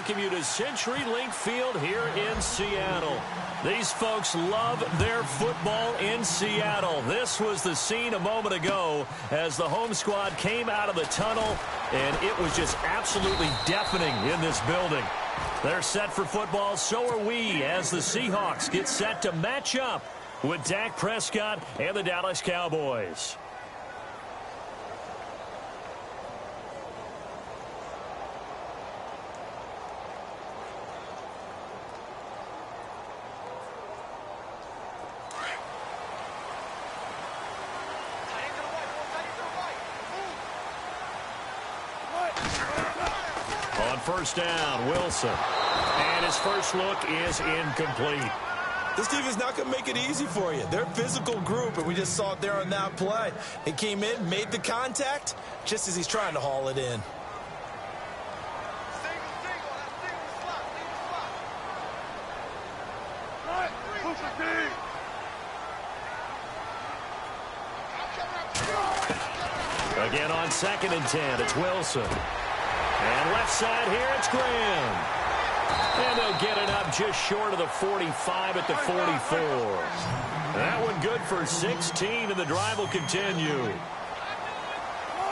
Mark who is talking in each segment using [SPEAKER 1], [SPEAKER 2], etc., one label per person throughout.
[SPEAKER 1] welcome you to CenturyLink Field here in Seattle. These folks love their football in Seattle. This was the scene a moment ago as the home squad came out of the tunnel, and it was just absolutely deafening in this building. They're set for football, so are we, as the Seahawks get set to match up with Dak Prescott and the Dallas Cowboys. On first down, Wilson. And his first look is incomplete.
[SPEAKER 2] This team is not going to make it easy for you. They're a physical group, and we just saw it there on that play. He came in, made the contact, just as he's trying to haul it in.
[SPEAKER 1] Again on 2nd and 10, it's Wilson. And left side here, it's Graham. And they'll get it up just short of the 45 at the 44. That one good for 16, and the drive will continue.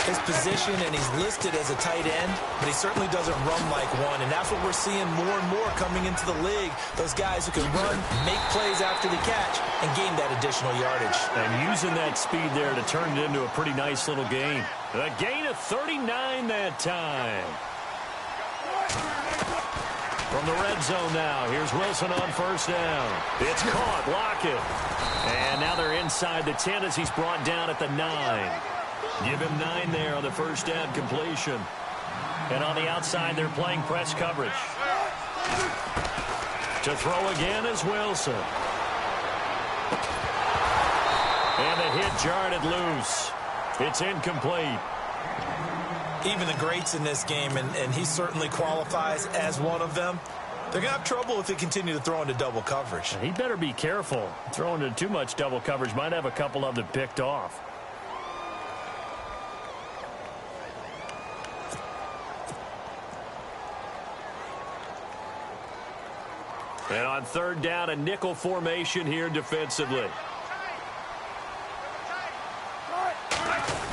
[SPEAKER 2] His position, and he's listed as a tight end, but he certainly doesn't run like one, and that's what we're seeing more and more coming into the league. Those guys who can run, make plays after the catch, and gain that additional yardage.
[SPEAKER 1] And using that speed there to turn it into a pretty nice little gain. A gain of 39 that time. From the red zone now, here's Wilson on first down. It's caught, Lockett. And now they're inside the 10 as he's brought down at the 9. Give him 9 there on the first down completion. And on the outside, they're playing press coverage. To throw again is Wilson. And the hit jarred it loose. It's incomplete.
[SPEAKER 2] Even the greats in this game, and he certainly qualifies as one of them, they're going to have trouble if they continue to throw into double coverage.
[SPEAKER 1] He better be careful. Throwing into too much double coverage might have a couple of them picked off. And on third down, a nickel formation here defensively.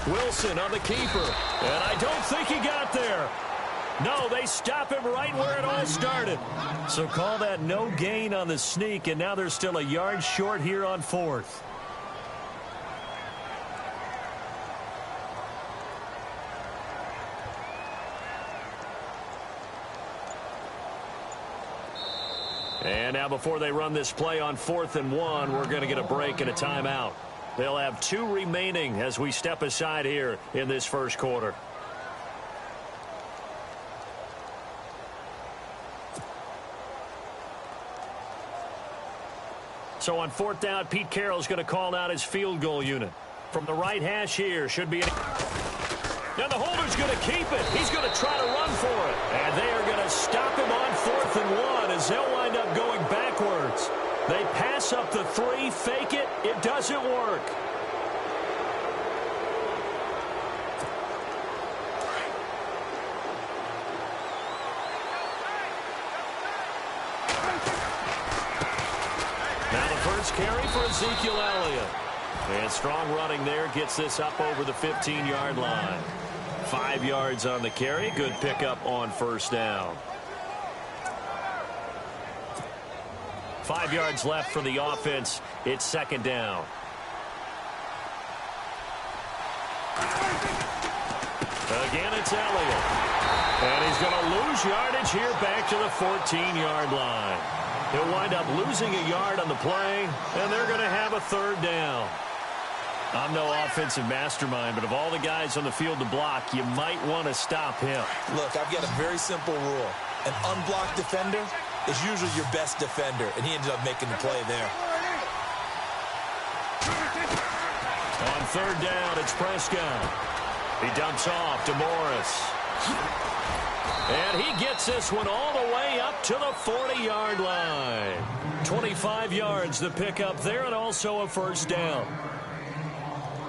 [SPEAKER 1] Wilson on the keeper. And I don't think he got there. No, they stop him right where it all started. So call that no gain on the sneak, and now they're still a yard short here on 4th. And now before they run this play on 4th and 1, we're going to get a break and a timeout. They'll have 2 remaining as we step aside here in this first quarter. So on 4th down, Pete Carroll's going to call out his field goal unit. From the right hash here should be... Now the holder's going to keep it. He's going to try to run for it. And they are going to stop him on 4th and 1 as they'll wind up going backwards. They pass up the 3, fake it. It doesn't work. Now the first carry for Ezekiel Elliott. And strong running there gets this up over the 15-yard line. 5 yards on the carry. Good pickup on first down. 5 yards left for the offense. It's 2nd down. Again, it's Elliott. And he's going to lose yardage here back to the 14-yard line. He'll wind up losing a yard on the play, and they're going to have a 3rd down. I'm no offensive mastermind, but of all the guys on the field to block, you might want to stop him.
[SPEAKER 2] Look, I've got a very simple rule. An unblocked defender is usually your best defender, and he ended up making the play there.
[SPEAKER 1] On 3rd down, it's Prescott. He dumps off to Morris. And he gets this one all the way up to the 40-yard line. 25 yards to pick up there, and also a first down.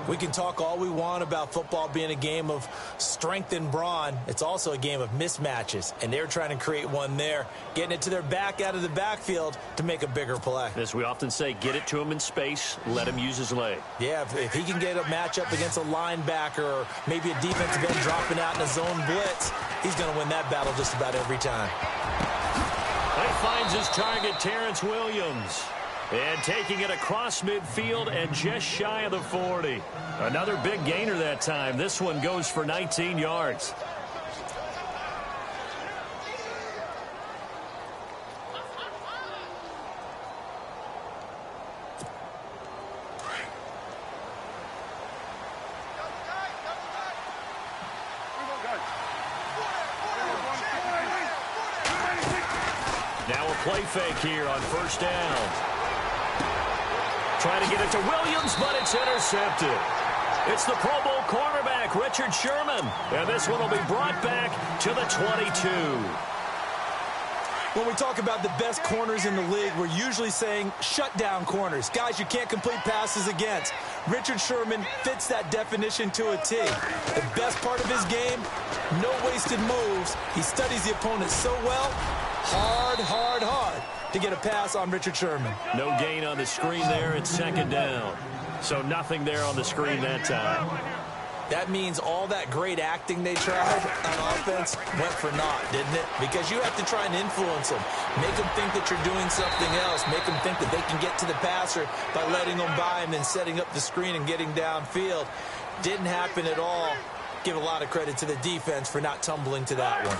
[SPEAKER 2] We can talk all we want about football being a game of strength and brawn. It's also a game of mismatches, and they're trying to create one there, getting it to their back out of the backfield to make a bigger play.
[SPEAKER 1] As we often say, get it to him in space, let him use his leg.
[SPEAKER 2] Yeah, if he can get a matchup against a linebacker or maybe a defensive end dropping out in a zone blitz, he's going to win that battle just about every time.
[SPEAKER 1] He finds his target, Terrence Williams. And taking it across midfield and just shy of the 40. Another big gainer that time. This one goes for 19 yards. Now a play fake here on first down. Trying to get it to Williams, but it's intercepted. It's the Pro Bowl cornerback, Richard Sherman. And this one will be brought back to the 22.
[SPEAKER 2] When we talk about the best corners in the league, we're usually saying shutdown corners, guys you can't complete passes against. Richard Sherman fits that definition to a T. The best part of his game, no wasted moves. He studies the opponent so well, hard to get a pass on Richard Sherman.
[SPEAKER 1] No gain on the screen there. It's second down. So nothing there on the screen that time.
[SPEAKER 2] That means all that great acting they tried on offense went for naught, didn't it? Because you have to try and influence them. Make them think that you're doing something else. Make them think that they can get to the passer by letting them by and then setting up the screen and getting downfield. Didn't happen at all. Give a lot of credit to the defense for not tumbling to that one.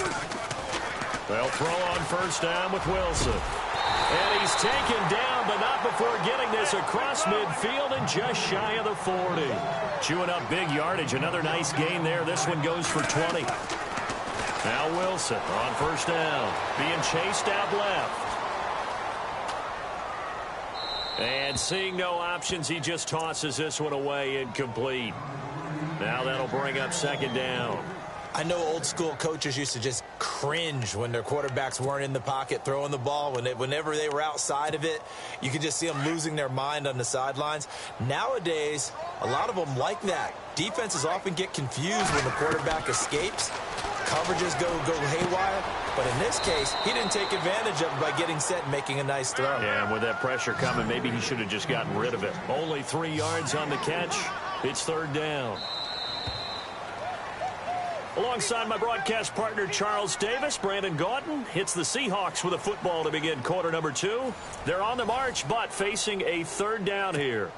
[SPEAKER 1] They'll throw on first down with Wilson. And he's taken down, but not before getting this across midfield and just shy of the 40. Chewing up big yardage. Another nice gain there. This one goes for 20. Now Wilson on first down. Being chased out left. And seeing no options, he just tosses this one away, incomplete. Now that'll bring up second down.
[SPEAKER 2] I know old school coaches used to just cringe when their quarterbacks weren't in the pocket throwing the ball. Whenever they were outside of it, you could just see them losing their mind on the sidelines. Nowadays, a lot of them like that. Defenses often get confused when the quarterback escapes. Coverages go haywire. But in this case, he didn't take advantage of it by getting set and making a nice throw.
[SPEAKER 1] Yeah, and with that pressure coming, maybe he should have just gotten rid of it. Only 3 yards on the catch. It's third down. Alongside my broadcast partner, Charles Davis, Brandon Gaudin hits the Seahawks with a football to begin quarter number 2. They're on the march, but facing a third down here.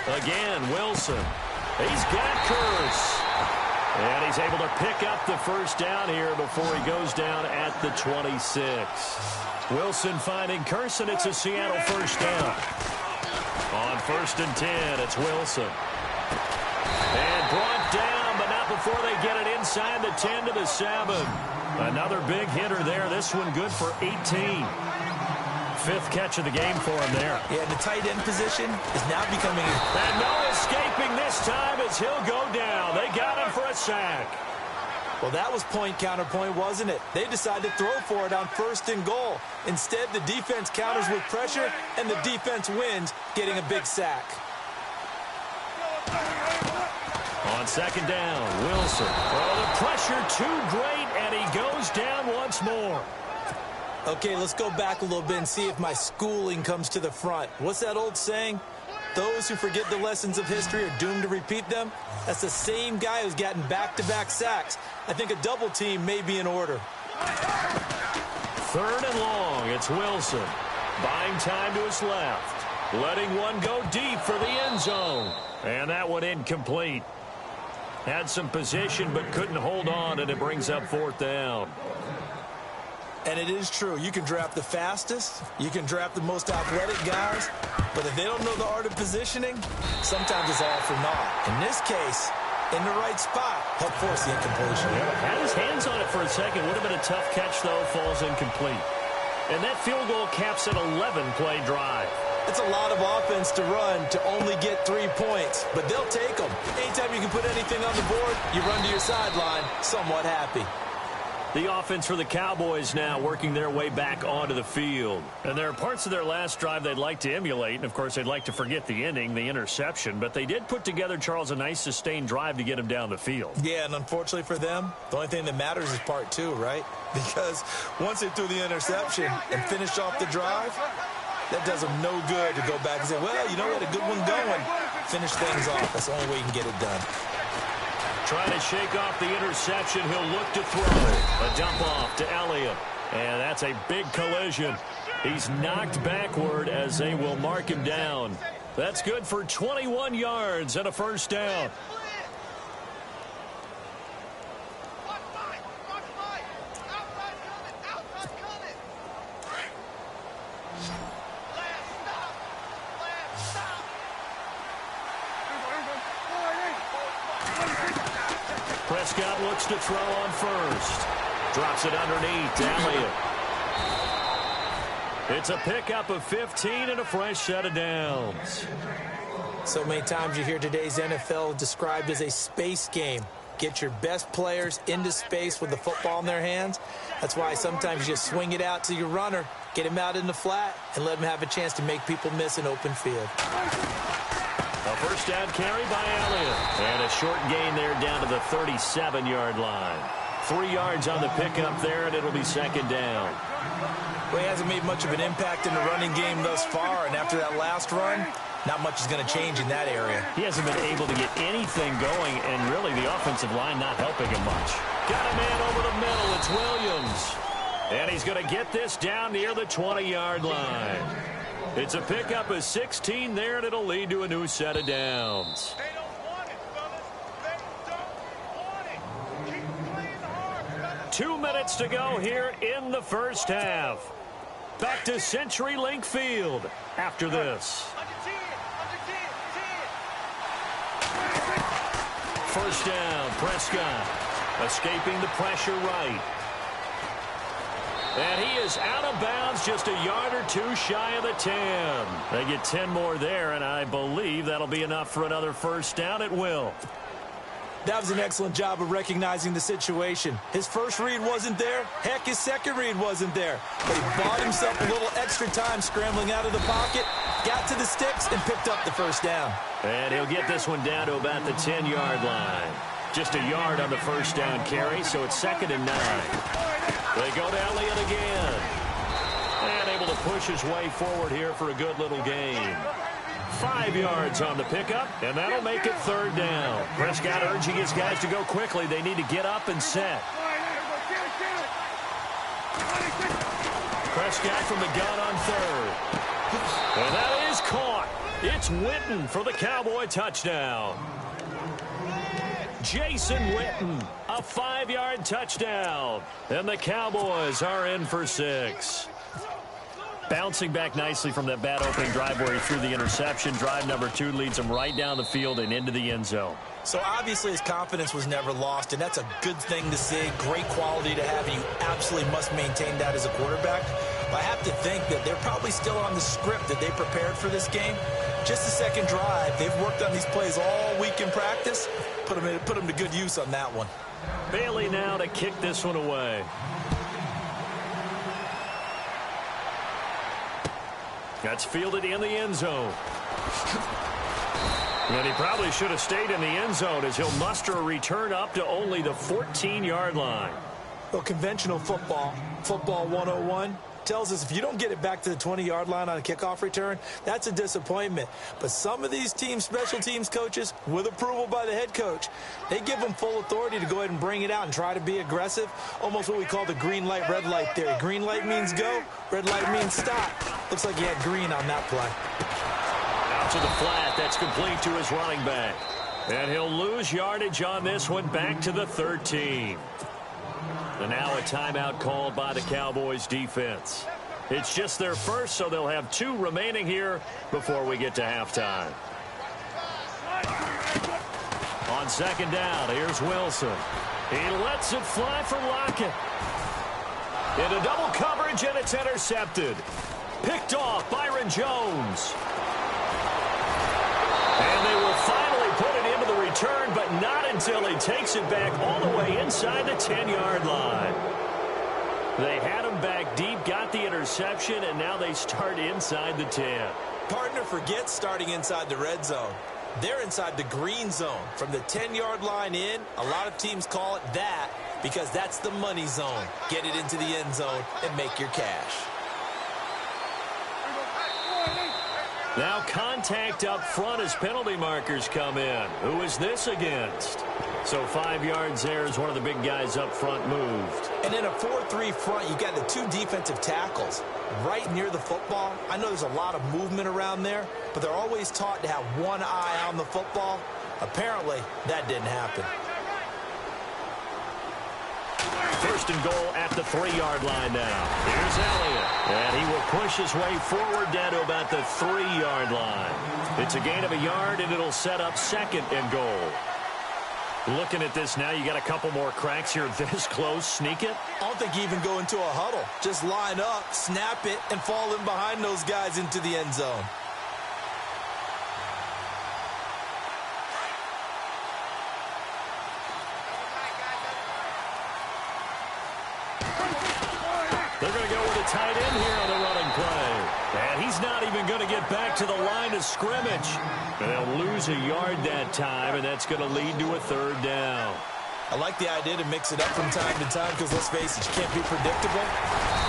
[SPEAKER 1] Again, Wilson. He's got Curse. And he's able to pick up the first down here before he goes down at the 26. Wilson finding Curse, and it's a Seattle first down. On first and 10, it's Wilson. And brought down, but not before they get it inside the 10 to the 7. Another big hitter there. This one good for 18. Fifth catch of the game for him there.
[SPEAKER 2] Yeah, the tight end position is now becoming...
[SPEAKER 1] And no escaping this time as he'll go down. They got him for a sack.
[SPEAKER 2] Well, that was point counterpoint, wasn't it? They decided to throw for it on first and goal. Instead, the defense counters with pressure, and the defense wins, getting a big sack.
[SPEAKER 1] On second down, Wilson. Oh, the pressure too great, and he goes down once more.
[SPEAKER 2] Okay, let's go back a little bit and see if my schooling comes to the front. What's that old saying? Those who forget the lessons of history are doomed to repeat them. That's the same guy who's gotten back-to-back sacks. I think a double team may be in order.
[SPEAKER 1] Third and long, it's Wilson. Buying time to his left. Letting one go deep for the end zone. And that one incomplete. Had some position but couldn't hold on, and it brings up fourth down.
[SPEAKER 2] And it is true. You can draft the fastest. You can draft the most athletic guys. But if they don't know the art of positioning, sometimes it's all for naught. In this case, in the right spot, help force the incompletion.
[SPEAKER 1] Yeah, had his hands on it for a second. Would have been a tough catch, though. Falls incomplete. And that field goal caps an 11-play drive.
[SPEAKER 2] It's a lot of offense to run to only get 3 points, but they'll take them. Anytime you can put anything on the board, you run to your sideline somewhat happy.
[SPEAKER 1] The offense for the Cowboys now working their way back onto the field. And there are parts of their last drive they'd like to emulate. And, of course, they'd like to forget the ending, the interception. But they did put together, Charles, a nice sustained drive to get them down the field.
[SPEAKER 2] Yeah, and unfortunately for them, the only thing that matters is part 2, right? Because once they threw the interception and finished off the drive, that does them no good to go back and say, well, you know what, a good one going. Finish things off. That's the only way you can get it done.
[SPEAKER 1] Trying to shake off the interception. He'll look to throw. A dump off to Elliott. And that's a big collision. He's knocked backward as they will mark him down. That's good for 21 yards and a first down. Prescott looks to throw on first. Drops it underneath to Elliott. It's a pickup of 15 and a fresh set of downs.
[SPEAKER 2] So many times you hear today's NFL described as a space game. Get your best players into space with the football in their hands. That's why sometimes you just swing it out to your runner, get him out in the flat, and let him have a chance to make people miss an open field.
[SPEAKER 1] A first down carry by Elliott. And a short gain there down to the 37-yard line. 3 yards on the pickup there, and it'll be second down.
[SPEAKER 2] Well, he hasn't made much of an impact in the running game thus far, and after that last run, not much is going to change in that area.
[SPEAKER 1] He hasn't been able to get anything going, and really the offensive line not helping him much. Got a man over the middle. It's Williams. And he's going to get this down near the 20-yard line. It's a pickup of 16 there, and it'll lead to a new set of downs.
[SPEAKER 3] They don't want it, fellas. They don't want it. Keep playing hard, fellas.
[SPEAKER 1] 2 minutes to go here in the first half. Back to CenturyLink Field after this.
[SPEAKER 3] Under 10, under 10, 10.
[SPEAKER 1] First down, Prescott escaping the pressure right. And he is out of bounds, just a yard or two shy of the 10. They get 10 more there, and I believe that'll be enough for another first down. It will.
[SPEAKER 2] That was an excellent job of recognizing the situation. His first read wasn't there. Heck, his second read wasn't there. But he bought himself a little extra time scrambling out of the pocket, got to the sticks, and picked up the first down.
[SPEAKER 1] And he'll get this one down to about the 10-yard line. Just a yard on the first down carry, so it's 2nd and 9. They go to Elliott again. And able to push his way forward here for a good little gain. 5 yards on the pickup, and that'll make it 3rd down. Prescott urging his guys to go quickly. They need to get up and set. Prescott from the gun on 3rd. And that is caught. It's Witten for the Cowboy touchdown. Jason Witten, a 5-yard touchdown. And the Cowboys are in for 6. Bouncing back nicely from that bad opening drive where he threw the interception. Drive number 2 leads him right down the field and into the end zone.
[SPEAKER 2] So obviously his confidence was never lost, and that's a good thing to see. Great quality to have, and you absolutely must maintain that as a quarterback. But I have to think that they're probably still on the script that they prepared for this game. Just the second drive. They've worked on these plays all week in practice. Put them to good use on that one.
[SPEAKER 1] Bailey now to kick this one away. That's fielded in the end zone. And he probably should have stayed in the end zone as he'll muster a return up to only the 14-yard line.
[SPEAKER 2] Well, conventional football 101, tells us if you don't get it back to the 20-yard line on a kickoff return, that's a disappointment. But some of these teams, special teams coaches, with approval by the head coach, they give them full authority to go ahead and bring it out and try to be aggressive, almost what we call the green light, red light theory. Green light means go, red light means stop. Looks like he had green on that play.
[SPEAKER 1] Out to the flat, that's complete to his running back. And he'll lose yardage on this one, back to the 13. And now a timeout called by the Cowboys defense. It's just their first, so they'll have 2 remaining here before we get to halftime. On second down, here's Wilson. He lets it fly for Lockett. Into double coverage, and it's intercepted. Picked off Byron Jones. And they will finally put it into the return, but not until he takes it back all the way inside the 10-yard line. They had him back deep, got the interception, and now they start inside the 10.
[SPEAKER 2] Partner forgets starting inside the red zone. They're inside the green zone. From the 10-yard line in, a lot of teams call it that because that's the money zone. Get it into the end zone and make your cash.
[SPEAKER 1] Now contact up front as penalty markers come in. Who is this against? So 5 yards there as one of the big guys up front moved.
[SPEAKER 2] And in a 4-3 front, you've got the 2 defensive tackles right near the football. I know there's a lot of movement around there, but they're always taught to have one eye on the football. Apparently, that didn't happen.
[SPEAKER 1] First and goal at the 3-yard line now. Here's Elliott. And he will push his way forward down to about the 3-yard line. It's a gain of a yard, and it'll set up second and goal. Looking at this now, you got a couple more cracks here this close. Sneak it?
[SPEAKER 2] I don't think you even go into a huddle. Just line up, snap it, and fall in behind those guys into the end zone.
[SPEAKER 1] They're going to go with a tight end here on the running play. And he's not even going to get back to the line of scrimmage. They'll lose a yard that time, and that's going to lead to a third down.
[SPEAKER 2] I like the idea to mix it up from time to time because, let's face it, you can't be predictable.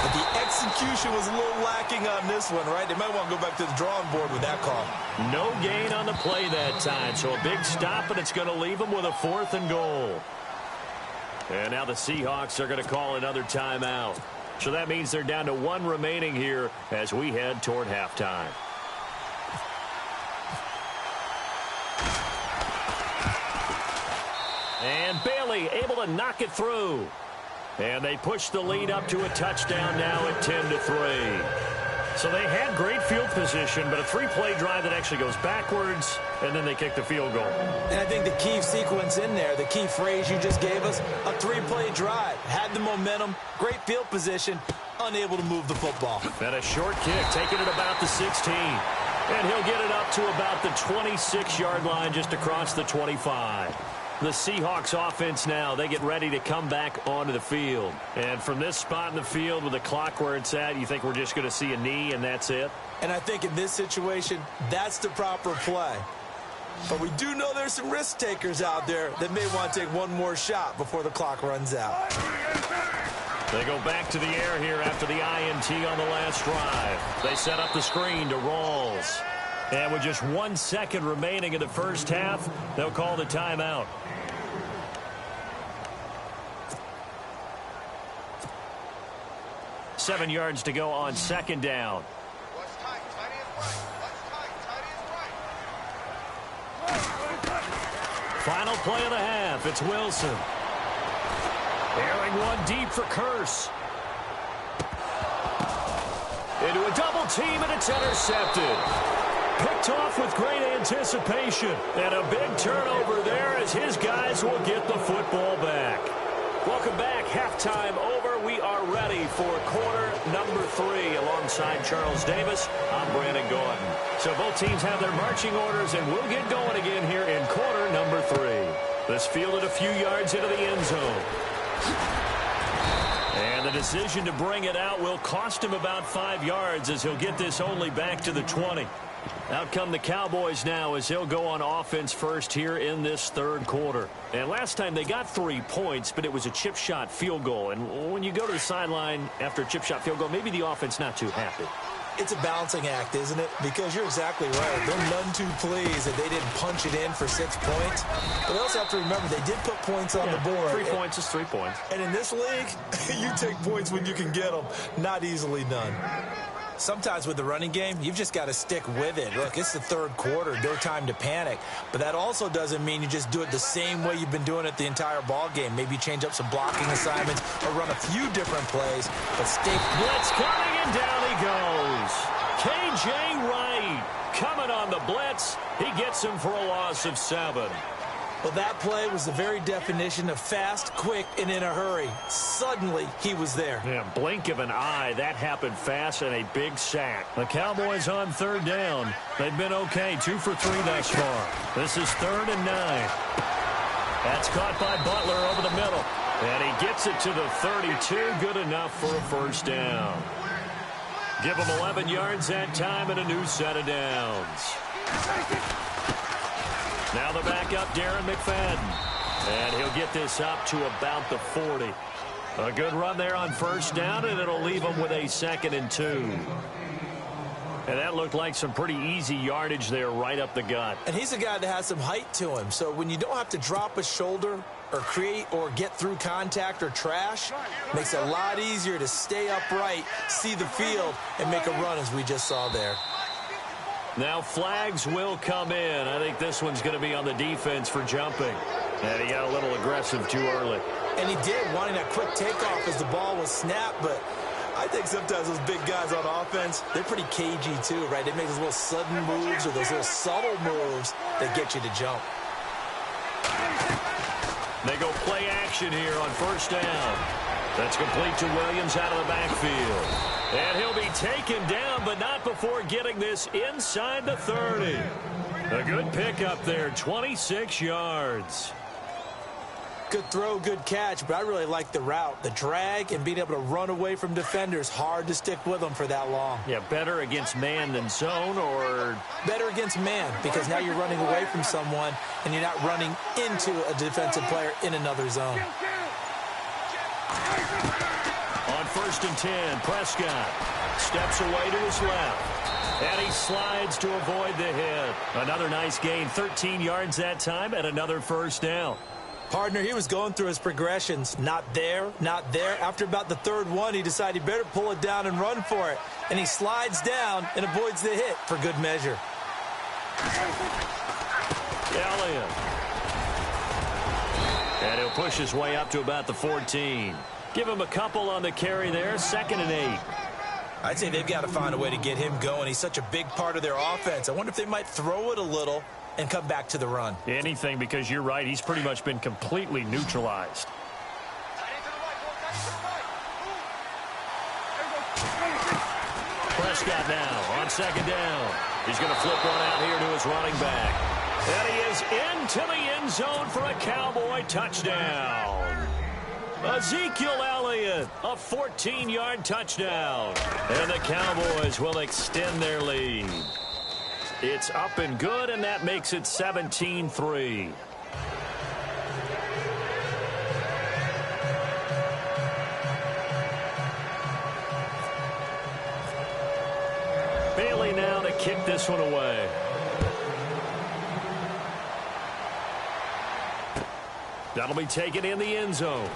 [SPEAKER 2] But the execution was a little lacking on this one, right? They might want to go back to the drawing board with that call.
[SPEAKER 1] No gain on the play that time, so a big stop, and it's going to leave them with a 4th and goal. And now the Seahawks are going to call another timeout. So that means they're down to 1 remaining here as we head toward halftime. And Bailey able to knock it through. And they push the lead up to a touchdown now at 10-3. So they had great field position, but a 3-play drive that actually goes backwards, and then they kick the field goal.
[SPEAKER 2] And I think the key sequence in there, the key phrase you just gave us, a 3-play drive. Had the momentum, great field position, unable to move the football.
[SPEAKER 1] And a short kick, taking it about the 16. And he'll get it up to about the 26-yard line, just across the 25. The Seahawks offense now, they get ready to come back onto the field. And from this spot in the field with the clock where it's at, you think we're just going to see a knee and that's it?
[SPEAKER 2] And I think in this situation, that's the proper play. But we do know there's some risk takers out there that may want to take one more shot before the clock runs out.
[SPEAKER 1] They go back to the air here after the INT on the last drive. They set up the screen to Rawls. And with just 1 second remaining in the first half, they'll call the timeout. Seven yards to go on second down. Final play of the half. It's Wilson. Airing one deep for Curse. Into a double team, and it's intercepted. Picked off with great anticipation. And a big turnover there as his guys will get the football back. Welcome back. Halftime over. We are ready for quarter number 3. Alongside Charles Davis, I'm Brandon Gordon. So both teams have their marching orders, and we'll get going again here in quarter number 3. This fielded a few yards into the end zone. And the decision to bring it out will cost him about 5 yards as he'll get this only back to the 20. Out come the Cowboys now as they'll go on offense first here in this third quarter. And last time they got 3 points, but it was a chip shot field goal. And when you go to the sideline after a chip shot field goal, maybe the offense not too happy.
[SPEAKER 2] It's a balancing act, isn't it? Because you're exactly right. They're none too pleased that they didn't punch it in for 6 points. But they also have to remember they did put points on the board.
[SPEAKER 1] 3 points is 3 points.
[SPEAKER 2] And in this league, you take points when you can get them. Not easily done. Sometimes with the running game, you've just got to stick with it. Look, it's the third quarter, no time to panic. But that also doesn't mean you just do it the same way you've been doing it the entire ball game. Maybe change up some blocking assignments or run a few different plays. But stay...
[SPEAKER 1] Blitz coming, and down he goes. K.J. Wright coming on the blitz. He gets him for a loss of 7.
[SPEAKER 2] Well, that play was the very definition of fast, quick, and in a hurry. Suddenly, he was there.
[SPEAKER 1] Yeah, blink of an eye. That happened fast and a big sack. The Cowboys on third down. They've been okay, 2 for 3 thus far. This is 3rd and 9. That's caught by Butler over the middle. And he gets it to the 32. Good enough for a first down. Give him 11 yards that time and a new set of downs. Now the backup, Darren McFadden. And he'll get this up to about the 40. A good run there on first down, and it'll leave him with a 2nd and 2. And that looked like some pretty easy yardage there right up the gut.
[SPEAKER 2] And he's a guy that has some height to him. So when you don't have to drop a shoulder or create or get through contact or trash, it makes it a lot easier to stay upright, see the field, and make a run as we just saw there.
[SPEAKER 1] Now flags will come in. I think this one's going to be on the defense for jumping. And he got a little aggressive too early.
[SPEAKER 2] And he did, wanting that quick takeoff as the ball was snapped. But I think sometimes those big guys on offense, they're pretty cagey too, right? They make those little sudden moves or those little subtle moves that get you to jump.
[SPEAKER 1] They go play action here on first down. That's complete to Williams out of the backfield. And he'll be taken down, but not before getting this inside the 30. A good pickup there, 26 yards.
[SPEAKER 2] Good throw, good catch, but I really like the route. The drag and being able to run away from defenders, hard to stick with them for that long.
[SPEAKER 1] Yeah, better against man than zone, or?
[SPEAKER 2] Better against man, because now you're running away from someone and you're not running into a defensive player in another zone.
[SPEAKER 1] On 1st and 10, Prescott steps away to his left. And he slides to avoid the hit. Another nice gain, 13 yards that time, and another first down.
[SPEAKER 2] Partner, he was going through his progressions. Not there, not there. After about the 3rd one, he decided he better pull it down and run for it. And he slides down and avoids the hit for good measure.
[SPEAKER 1] Elliott. And he'll push his way up to about the 14. Give him a couple on the carry there, 2nd and 8.
[SPEAKER 2] I'd say they've got to find a way to get him going. He's such a big part of their offense. I wonder if they might throw it a little and come back to the run.
[SPEAKER 1] Anything, because you're right. He's pretty much been completely neutralized. Prescott now on 2nd down. He's going to flip one out here to his running back. And he is into the end zone for a Cowboy touchdown. Ezekiel Elliott, a 14-yard touchdown. And the Cowboys will extend their lead. It's up and good, and that makes it 17-3. Bailey now to kick this one away. That'll be taken in the end zone.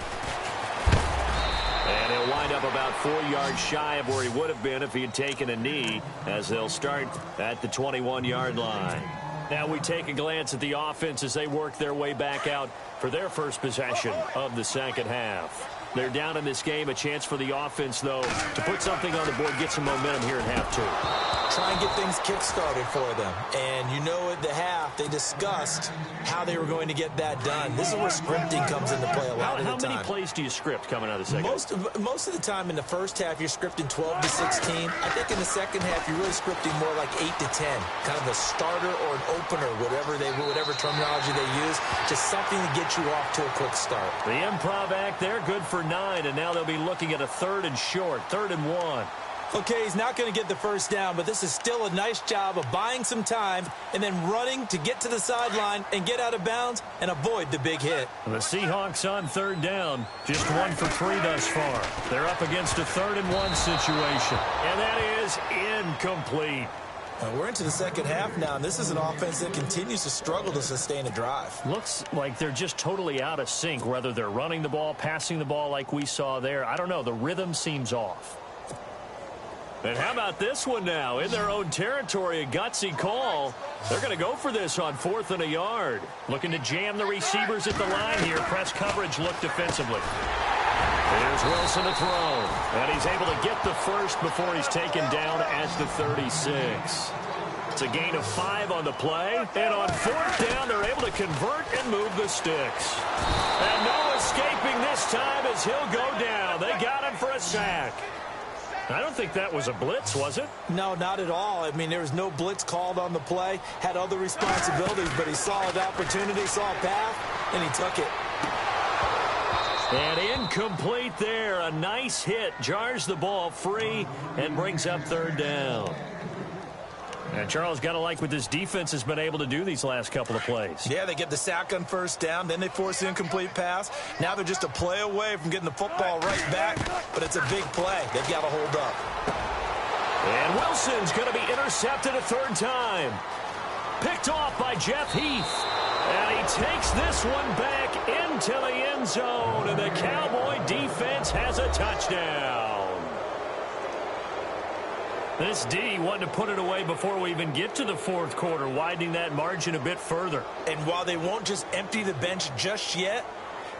[SPEAKER 1] And he'll wind up about 4 yards shy of where he would have been if he had taken a knee, as they'll start at the 21-yard line. Now we take a glance at the offense as they work their way back out for their first possession of the second half. They're down in this game. A chance for the offense, though, to put something on the board, get some momentum here in half two.
[SPEAKER 2] Try and get things kick-started for them. And you know at the half, they discussed how they were going to get that done. This is where scripting comes into play a lot of the time.
[SPEAKER 1] How many plays do you script coming out of the second half?
[SPEAKER 2] Most of the time in the first half, you're scripting 12 to 16. I think in the second half, you're really scripting more like 8 to 10. Kind of a starter or an opener, whatever terminology they use. Just something to get you off to a quick start.
[SPEAKER 1] The improv act there, good for 9, and now they'll be looking at a 3rd and short, 3rd and 1.
[SPEAKER 2] Okay, he's not going to get the first down, but this is still a nice job of buying some time and then running to get to the sideline and get out of bounds and avoid the big hit.
[SPEAKER 1] The Seahawks on 3rd down, just 1 for 3 thus far. They're up against a 3rd and 1 situation, and that is incomplete.
[SPEAKER 2] We're into the second half now, and this is an offense that continues to struggle to sustain a drive.
[SPEAKER 1] Looks like they're just totally out of sync, whether they're running the ball, passing the ball like we saw there. I don't know. The rhythm seems off. And how about this one now? In their own territory, a gutsy call. They're going to go for this on 4th and a yard. Looking to jam the receivers at the line here. Press coverage look defensively. Here's Wilson to throw. And he's able to get the first before he's taken down at the 36. It's a gain of 5 on the play. And on 4th down, they're able to convert and move the sticks. And no escaping this time as he'll go down. They got him for a sack. I don't think that was a blitz, was it?
[SPEAKER 2] No, not at all. I mean, there was no blitz called on the play. Had other responsibilities, but he saw an opportunity, saw a path, and he took it.
[SPEAKER 1] And incomplete there. A nice hit. Jars the ball free and brings up 3rd down. And Charles, got to like what this defense has been able to do these last couple of plays.
[SPEAKER 2] Yeah, they get the sack on 1st down, then they force the incomplete pass. Now they're just a play away from getting the football right back, but it's a big play. They've got to hold up.
[SPEAKER 1] And Wilson's going to be intercepted a 3rd time. Picked off by Jeff Heath. And he takes this one back into the end zone, and the Cowboy defense has a touchdown. This D wanted to put it away before we even get to the 4th quarter, widening that margin a bit further.
[SPEAKER 2] And while they won't just empty the bench just yet,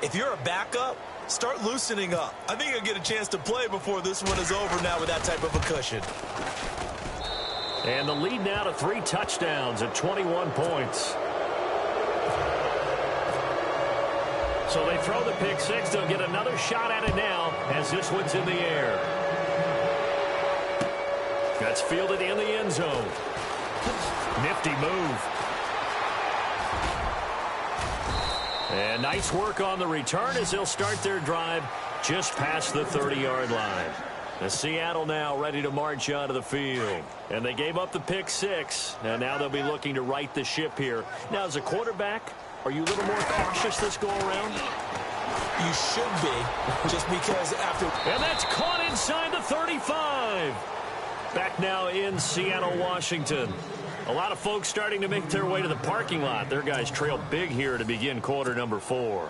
[SPEAKER 2] if you're a backup, start loosening up. I think you'll get a chance to play before this one is over now with that type of a cushion.
[SPEAKER 1] And the lead now to 3 touchdowns at 21 points. So they throw the pick 6. They'll get another shot at it now as this one's in the air. That's fielded in the end zone. Nifty move. And nice work on the return as they'll start their drive just past the 30-yard line. The Seattle now ready to march onto the field. And they gave up the pick 6. And now they'll be looking to right the ship here. Now, as a quarterback, are you a little more cautious this go-around?
[SPEAKER 2] You should be, just because after...
[SPEAKER 1] And that's caught inside the 35. Back now in Seattle, Washington. A lot of folks starting to make their way to the parking lot. Their guys trail big here to begin quarter number 4.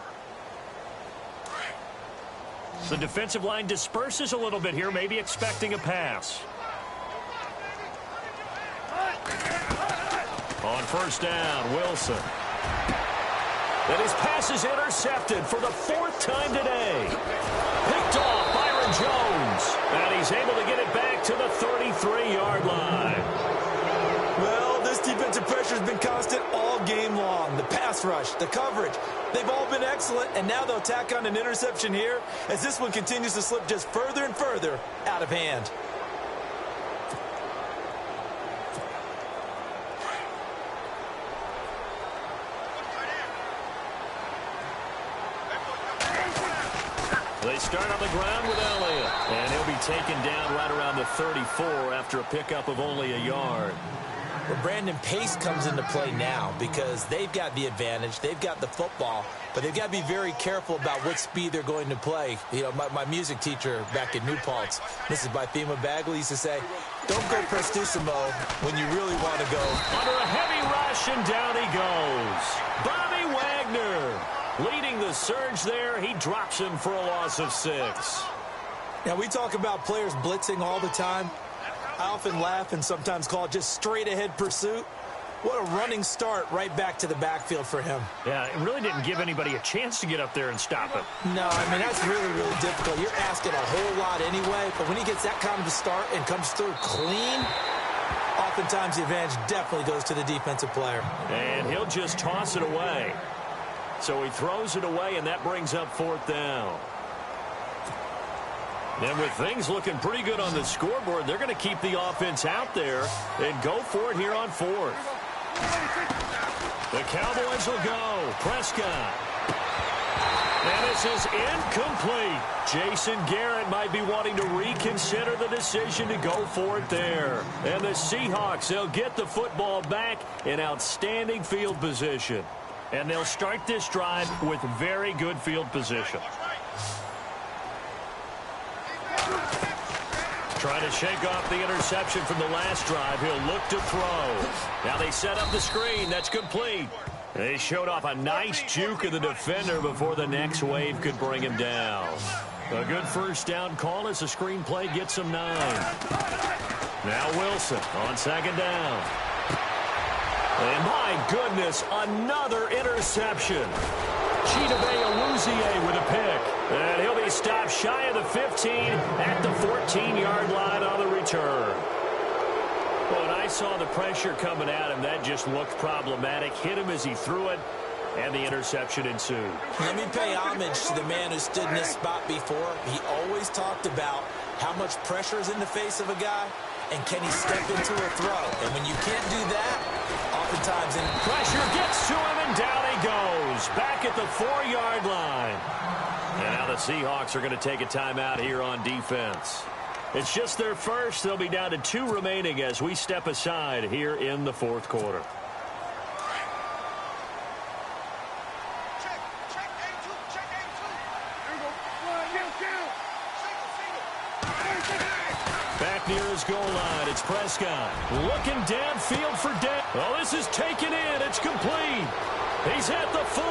[SPEAKER 1] The defensive line disperses a little bit here, maybe expecting a pass. On 1st down, Wilson. And his pass is intercepted for the 4th time today. Picked off Byron Jones. And he's able to get it back to the 33-yard line.
[SPEAKER 2] Well, this defensive pressure has been constant all game long. The pass rush, the coverage, they've all been excellent. And now they'll tack on an interception here as this one continues to slip just further and further out of hand.
[SPEAKER 1] They start on the ground with Elliott. And he'll be taken down right around the 34 after a pickup of only a yard.
[SPEAKER 2] Well, Brandon, pace comes into play now because they've got the advantage. They've got the football, but they've got to be very careful about what speed they're going to play. You know, my music teacher back at New Paltz, Mrs. Bythema Bagley, used to say, don't go prestissimo when you really want to go.
[SPEAKER 1] Under a heavy rush, and down he goes. Bobby Wagner leading the surge there. He drops him for a loss of 6.
[SPEAKER 2] Now, we talk about players blitzing all the time. I often laugh and sometimes call it just straight-ahead pursuit. What a running start right back to the backfield for him.
[SPEAKER 1] Yeah, it really didn't give anybody a chance to get up there and stop him.
[SPEAKER 2] No, I mean, that's really, really difficult. You're asking a whole lot anyway, but when he gets that kind of a start and comes through clean, oftentimes the advantage definitely goes to the defensive player.
[SPEAKER 1] And he'll just toss it away. So he throws it away, and that brings up 4th down. And with things looking pretty good on the scoreboard, they're going to keep the offense out there and go for it here on 4th. The Cowboys will go. Prescott. And this is incomplete. Jason Garrett might be wanting to reconsider the decision to go for it there. And the Seahawks, they'll get the football back in outstanding field position. And they'll start this drive with very good field position. Trying to shake off the interception from the last drive. He'll look to throw. Now they set up the screen. That's complete. They showed off a nice juke of the defender before the next wave could bring him down. A good 1st down call as the screen play gets him 9. Now Wilson on 2nd down. And my goodness, another interception. Chidobe Awuzie with a pick. And he'll be stopped shy of the 15 at the 14-yard line on the return. Well, I saw the pressure coming at him. That just looked problematic. Hit him as he threw it, and the interception ensued.
[SPEAKER 2] Let me pay homage to the man who stood in this spot before. He always talked about how much pressure is in the face of a guy, and can he step into a throw? And when you can't do that, oftentimes...
[SPEAKER 1] Pressure gets to him, and down he goes. Back at the 4-yard line. And now the Seahawks are going to take a timeout here on defense. It's just their first. They'll be down to 2 remaining as we step aside here in the 4th quarter.
[SPEAKER 3] Check A2. Check A2. Here we go. 1, 2, 2.
[SPEAKER 1] Back near his goal line, it's Prescott. Looking downfield for Dan. Well, this is taken in. It's complete. He's at the 40,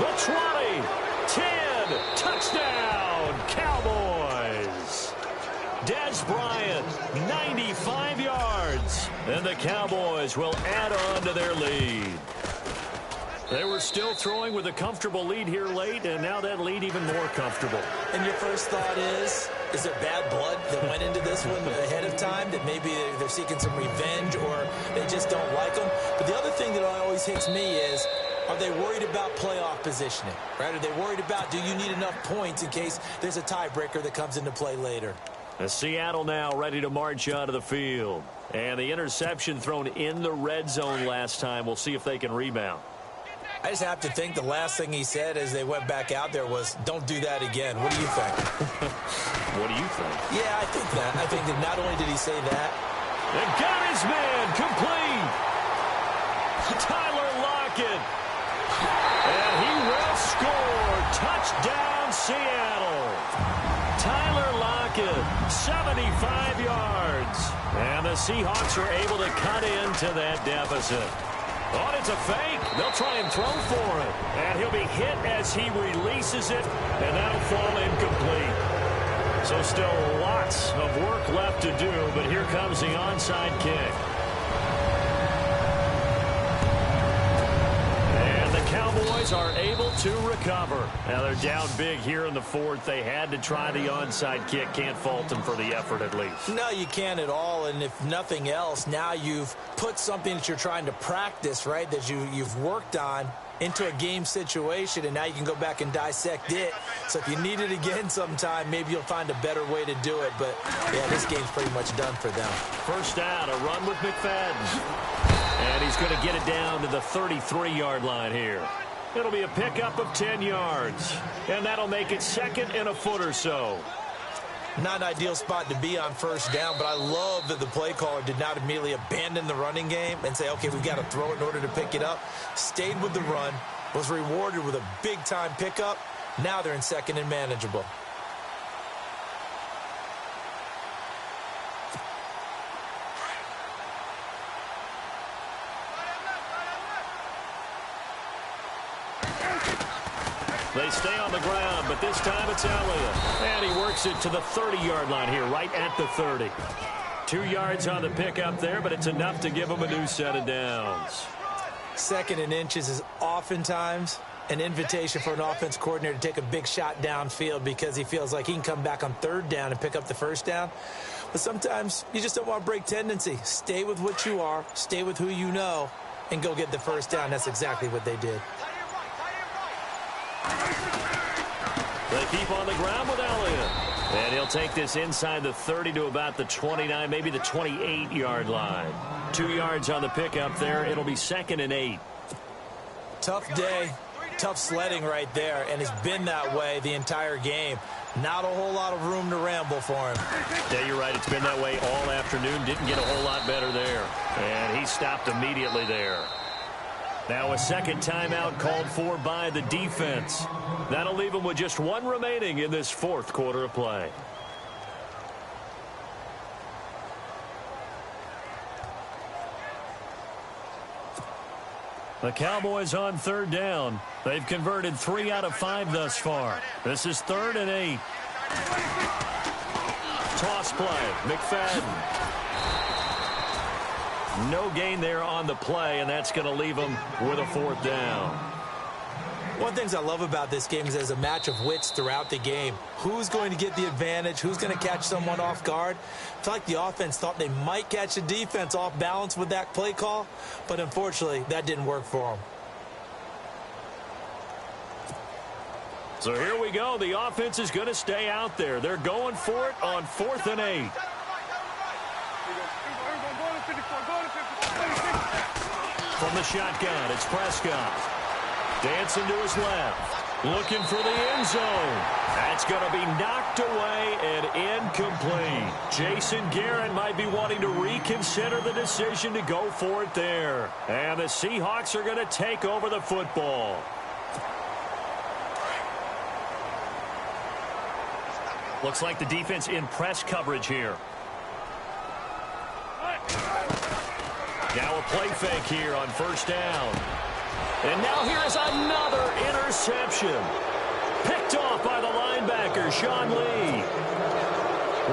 [SPEAKER 1] the 20, 10. Touchdown, Cowboys. Des Bryant, 95 yards. And the Cowboys will add on to their lead. They were still throwing with a comfortable lead here late, and now that lead even more comfortable.
[SPEAKER 2] And your first thought is there bad blood that went into this one ahead of time, that maybe they're seeking some revenge or they just don't like them? But the other thing that always hits me is, are they worried about playoff positioning? Right? Are they worried about, do you need enough points in case there's a tiebreaker that comes into play later?
[SPEAKER 1] Seattle now ready to march out of the field. And the interception thrown in the red zone last time. We'll see if they can rebound.
[SPEAKER 2] I just have to think the last thing he said as they went back out there was, don't do that again. What do you think?
[SPEAKER 1] What do you think?
[SPEAKER 2] Yeah, I think that. I think that not only did he say that.
[SPEAKER 1] And got his man complete. Tyler Lockett. And he will score. Touchdown, Seattle. Tyler Lockett, 75 yards. And the Seahawks are able to cut into that deficit. Oh, it's a fake. They'll try and throw for it. And he'll be hit as he releases it, and that'll fall incomplete. So still lots of work left to do, but here comes the onside kick. And the Cowboys are able to recover. Now they're down big here in the 4th. They had to try the onside kick. Can't fault them for the effort at least.
[SPEAKER 2] No, you can't at all. And if nothing else, now you've put something that you're trying to practice, right, that you've worked on into a game situation, and now you can go back and dissect it. So if you need it again sometime, maybe you'll find a better way to do it. But, yeah, this game's pretty much done for them.
[SPEAKER 1] First down, a run with McFadden. And he's going to get it down to the 33-yard line here. It'll be a pickup of 10 yards. And that'll make it 2nd and a foot or so.
[SPEAKER 2] Not an ideal spot to be on first down, but I love that the play caller did not immediately abandon the running game and say, okay, we've got to throw it in order to pick it up. Stayed with the run, was rewarded with a big-time pickup. Now they're in 2nd and manageable.
[SPEAKER 1] They stay on the ground, but this time it's Elliott. And he works it to the 30-yard line here, right at the 30. 2 yards on the pickup there, but it's enough to give him a new set of downs.
[SPEAKER 2] 2nd and inches is oftentimes an invitation for an offense coordinator to take a big shot downfield because he feels like he can come back on 3rd down and pick up the first down. But sometimes you just don't want to break tendency. Stay with what you are, stay with who you know, and go get the first down. That's exactly what they did.
[SPEAKER 1] They keep on the ground with Elliott. And he'll take this inside the 30 to about the 29, maybe the 28-yard line. 2 yards on the pickup there. It'll be 2nd and 8.
[SPEAKER 2] Tough day, tough sledding right there, and it's been that way the entire game. Not a whole lot of room to ramble for him.
[SPEAKER 1] Yeah, you're right. It's been that way all afternoon. Didn't get a whole lot better there. And he stopped immediately there. Now a 2nd timeout called for by the defense. That'll leave them with just 1 remaining in this 4th quarter of play. The Cowboys on 3rd down. They've converted 3 out of 5 thus far. This is 3rd and 8. Toss play. McFadden. No gain there on the play, and that's going to leave them with a 4th down.
[SPEAKER 2] One of the things I love about this game is there's a match of wits throughout the game. Who's going to get the advantage? Who's going to catch someone off guard? I feel like the offense thought they might catch the defense off balance with that play call, but unfortunately, that didn't work for them.
[SPEAKER 1] So here we go. The offense is going to stay out there. They're going for it on 4th and 8. From the shotgun, it's Prescott. Dancing to his left. Looking for the end zone. That's going to be knocked away and incomplete. Jason Garrett might be wanting to reconsider the decision to go for it there. And the Seahawks are going to take over the football. Looks like the defense in press coverage here. Now a play fake here on 1st down. And now here is another interception. Picked off by the linebacker, Sean Lee.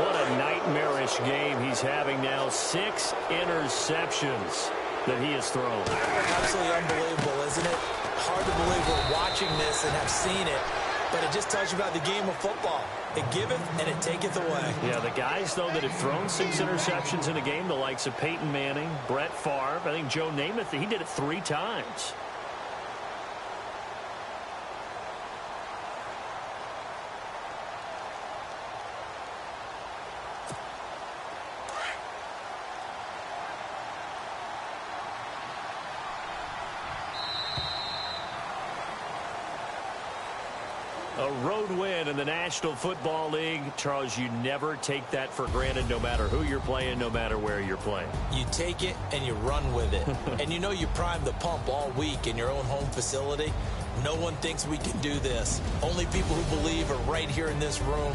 [SPEAKER 1] What a nightmarish game he's having now. 6 interceptions that he has thrown.
[SPEAKER 2] Absolutely unbelievable, isn't it? Hard to believe we're watching this and have seen it, but it just tells you about the game of football. It giveth and it taketh away.
[SPEAKER 1] Yeah, the guys, though, that have thrown 6 interceptions in a game, the likes of Peyton Manning, Brett Favre, I think Joe Namath, he did it 3 times. A road win in the National Football League. Charles, you never take that for granted, no matter who you're playing, no matter where you're playing.
[SPEAKER 2] You take it and you run with it. And you know you primed the pump all week in your own home facility. No one thinks we can do this. Only people who believe are right here in this room.